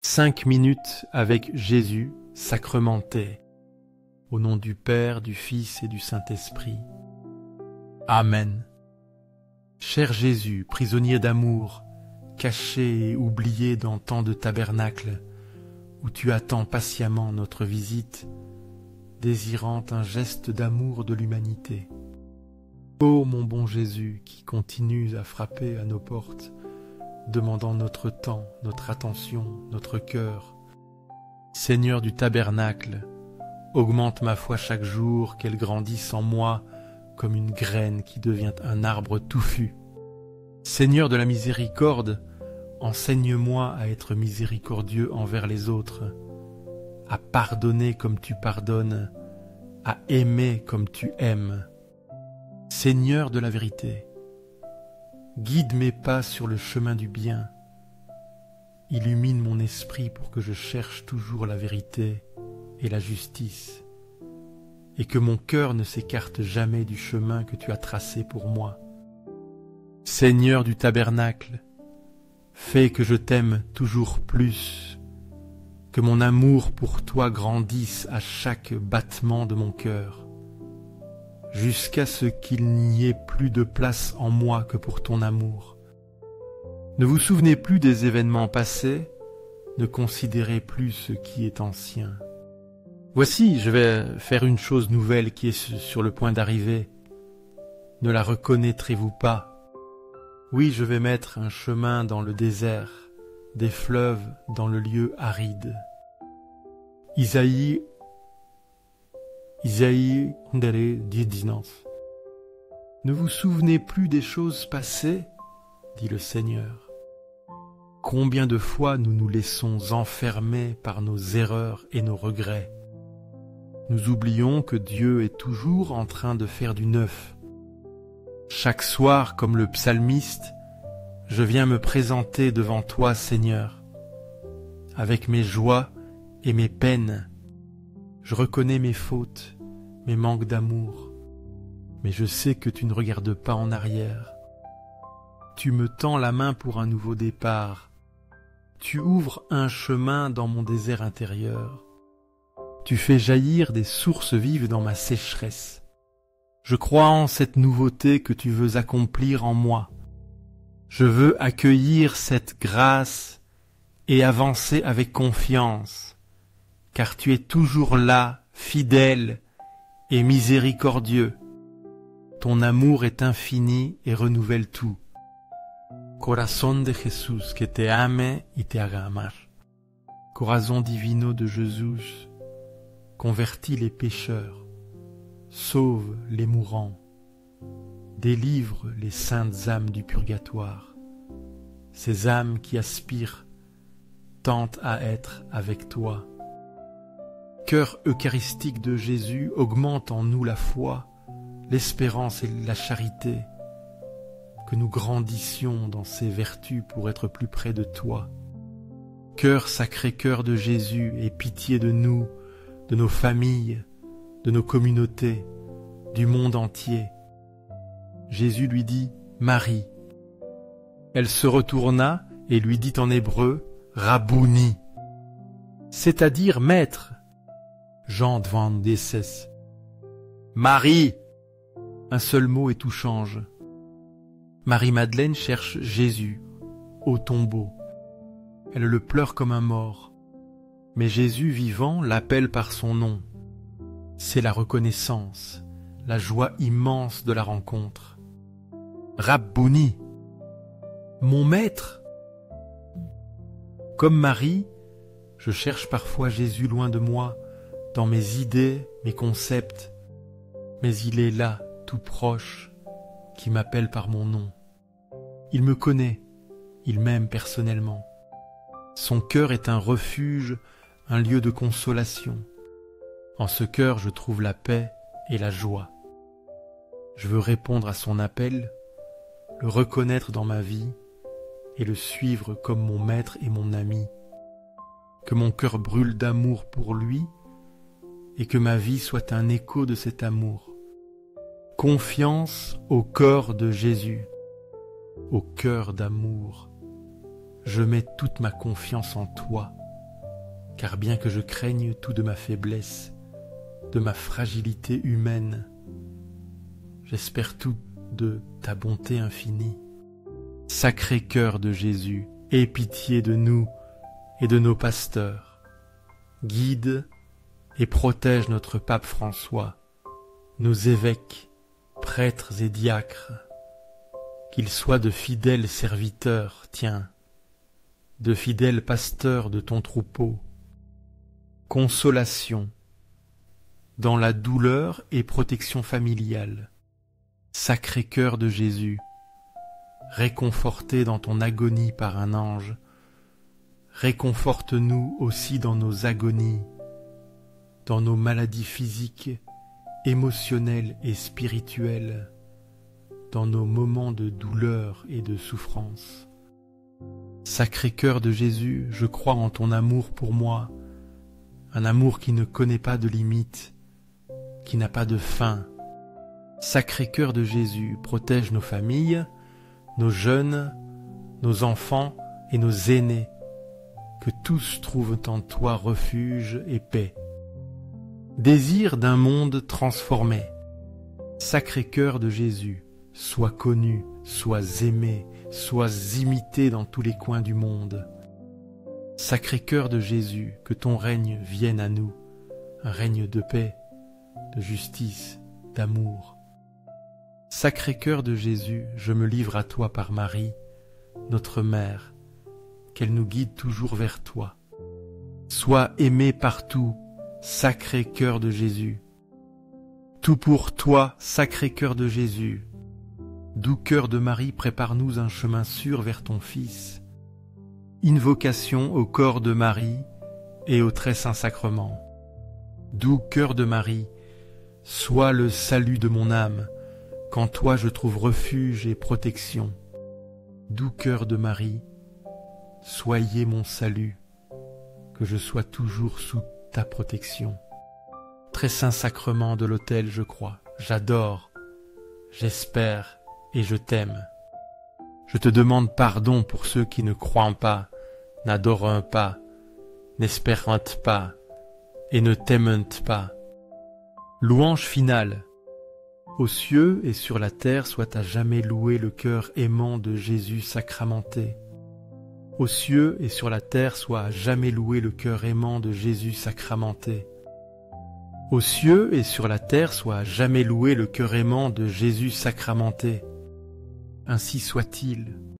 5 minutes avec Jésus sacramenté. Au nom du Père, du Fils et du Saint-Esprit. Amen. Cher Jésus, prisonnier d'amour, caché et oublié dans tant de tabernacles, où tu attends patiemment notre visite, désirant un geste d'amour de l'humanité. Ô mon bon Jésus, qui continues à frapper à nos portes, demandant notre temps, notre attention, notre cœur. Seigneur du tabernacle, augmente ma foi chaque jour, qu'elle grandisse en moi comme une graine qui devient un arbre touffu. Seigneur de la miséricorde, enseigne-moi à être miséricordieux envers les autres, à pardonner comme tu pardonnes, à aimer comme tu aimes. Seigneur de la vérité, guide mes pas sur le chemin du bien, illumine mon esprit pour que je cherche toujours la vérité et la justice, et que mon cœur ne s'écarte jamais du chemin que tu as tracé pour moi. Seigneur du tabernacle, fais que je t'aime toujours plus, que mon amour pour toi grandisse à chaque battement de mon cœur, jusqu'à ce qu'il n'y ait plus de place en moi que pour ton amour. Ne vous souvenez plus des événements passés, ne considérez plus ce qui est ancien. Voici, je vais faire une chose nouvelle qui est sur le point d'arriver. Ne la reconnaîtrez-vous pas? Oui, je vais mettre un chemin dans le désert, des fleuves dans le lieu aride. Isaïe 19. Ne vous souvenez plus des choses passées, dit le Seigneur. Combien de fois nous nous laissons enfermer par nos erreurs et nos regrets. Nous oublions que Dieu est toujours en train de faire du neuf. Chaque soir, comme le psalmiste, je viens me présenter devant toi, Seigneur. Avec mes joies et mes peines, je reconnais mes fautes, mes manques d'amour, mais je sais que tu ne regardes pas en arrière. Tu me tends la main pour un nouveau départ. Tu ouvres un chemin dans mon désert intérieur. Tu fais jaillir des sources vives dans ma sécheresse. Je crois en cette nouveauté que tu veux accomplir en moi. Je veux accueillir cette grâce et avancer avec confiance, car tu es toujours là, fidèle et miséricordieux. Ton amour est infini et renouvelle tout. Corazón de Jesús, que te ame y te haga amar. Corazon divino de Jésus, convertis les pécheurs, sauve les mourants, délivre les saintes âmes du purgatoire, ces âmes qui aspirent tant à être avec toi. Cœur eucharistique de Jésus, augmente en nous la foi, l'espérance et la charité, que nous grandissions dans ces vertus pour être plus près de toi. Cœur sacré cœur de Jésus, aie pitié de nous, de nos familles, de nos communautés, du monde entier. Jésus lui dit « Marie ». Elle se retourna et lui dit en hébreu « Rabouni », c'est-à-dire « Maître ». Jean devant Décès. Marie! Un seul mot et tout change. Marie-Madeleine cherche Jésus au tombeau. Elle le pleure comme un mort. Mais Jésus vivant l'appelle par son nom. C'est la reconnaissance, la joie immense de la rencontre. Rabbouni, mon maître! Comme Marie, je cherche parfois Jésus loin de moi, dans mes idées, mes concepts, mais il est là, tout proche, qui m'appelle par mon nom. Il me connaît, il m'aime personnellement. Son cœur est un refuge, un lieu de consolation. En ce cœur, je trouve la paix et la joie. Je veux répondre à son appel, le reconnaître dans ma vie et le suivre comme mon maître et mon ami. Que mon cœur brûle d'amour pour lui et que ma vie soit un écho de cet amour. Confiance au corps de Jésus, au cœur d'amour. Je mets toute ma confiance en toi, car bien que je craigne tout de ma faiblesse, de ma fragilité humaine, j'espère tout de ta bonté infinie. Sacré cœur de Jésus, aie pitié de nous et de nos pasteurs. Guide et protège notre pape François, nos évêques, prêtres et diacres, qu'ils soient de fidèles serviteurs, tiens, de fidèles pasteurs de ton troupeau. Consolation dans la douleur et protection familiale. Sacré cœur de Jésus, réconforté dans ton agonie par un ange, réconforte-nous aussi dans nos agonies, dans nos maladies physiques, émotionnelles et spirituelles, dans nos moments de douleur et de souffrance. Sacré cœur de Jésus, je crois en ton amour pour moi, un amour qui ne connaît pas de limites, qui n'a pas de fin. Sacré cœur de Jésus, protège nos familles, nos jeunes, nos enfants et nos aînés, que tous trouvent en toi refuge et paix. Désir d'un monde transformé. Sacré cœur de Jésus, sois connu, sois aimé, sois imité dans tous les coins du monde. Sacré cœur de Jésus, que ton règne vienne à nous, un règne de paix, de justice, d'amour. Sacré cœur de Jésus, je me livre à toi par Marie, notre mère, qu'elle nous guide toujours vers toi. Sois aimé partout, sacré cœur de Jésus. Tout pour toi, sacré cœur de Jésus. Doux cœur de Marie, prépare-nous un chemin sûr vers ton Fils. Invocation au corps de Marie et au très saint sacrement. Doux cœur de Marie, sois le salut de mon âme, qu'en toi je trouve refuge et protection. Doux cœur de Marie, soyez mon salut, que je sois toujours sous ta protection. Très saint sacrement de l'autel, je crois, j'adore, j'espère et je t'aime. Je te demande pardon pour ceux qui ne croient pas, n'adorent pas, n'espèrent pas et ne t'aiment pas. Louange finale. Aux cieux et sur la terre soit à jamais loué le cœur aimant de Jésus sacramenté. Aux cieux et sur la terre soit à jamais loué le cœur aimant de Jésus sacramenté. Aux cieux et sur la terre soit à jamais loué le cœur aimant de Jésus sacramenté. Ainsi soit-il.